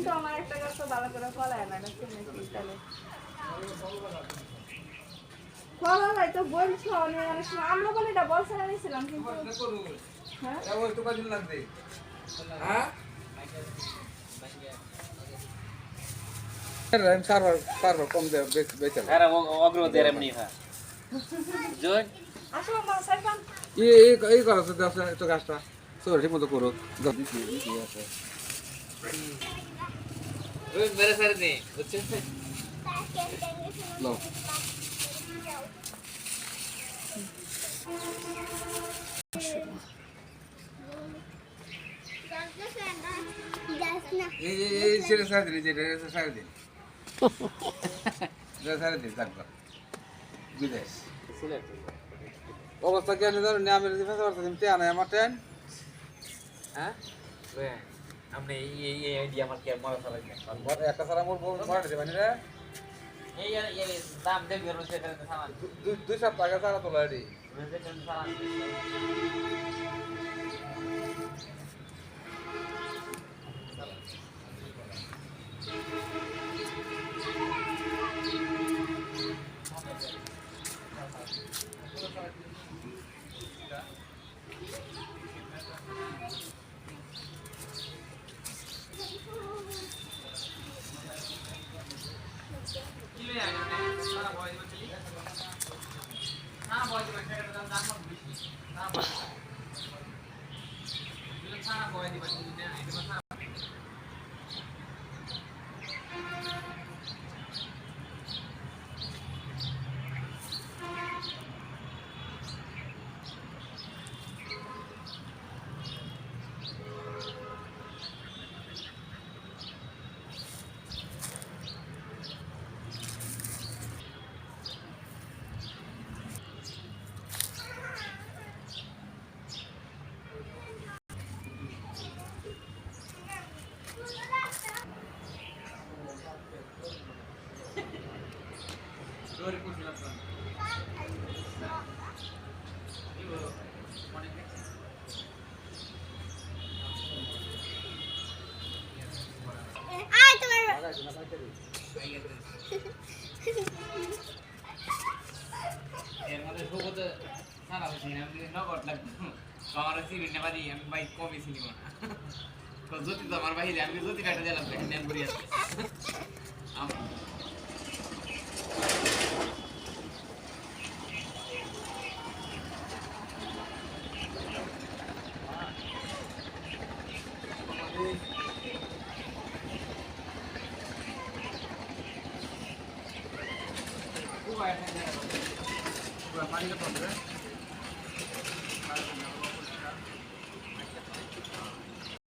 কিন্তু আমার একটা গাছ তো ভালো করে ফলায় না তাহলে ফলা নাই তো বলছো অনেক সময় আমরা বলে এটা বলছে না নিয়েছিলাম কিন্তু হ্যাঁ ওই তো কদিন লাগবে হ্যাঁ সার্ভার কম দেয় বেচে আরে অগ্র দেয় এমনি হ্যাঁ জয় আসলে আমার সাইফান এই করো তো গাছটা তোর ঠিক মতো করো দিছি আছে ওই মেরে সারে নেই বুঝছেন লো এই সেটা সারা দিন যেটা সারা দিন সারা দিন থাকবা বিদেশ অবস্থা কেন ধরো আমি ফেসে পারতাম টেন আমার টেন হ্যাঁ আপনি এই আইডিয়া আমার কি মনে করা একটা সারা মোর মরে দিতে পারি রে এই দাম দেবে রয়েছে এখানে সামান দুই সপ্তাহ আগে সারা তোলা রে রয়েছে এখানে সামান এর মধ্যে সবুজ সারা হচ্ছে আমি নগদ লাগবে আমার সিরি নেবারি আমি বাইক কমই ছিল না তো যদি তো আমার বাইরে আমি যদি কাটা দিলাম নেন করি আছে পানি তো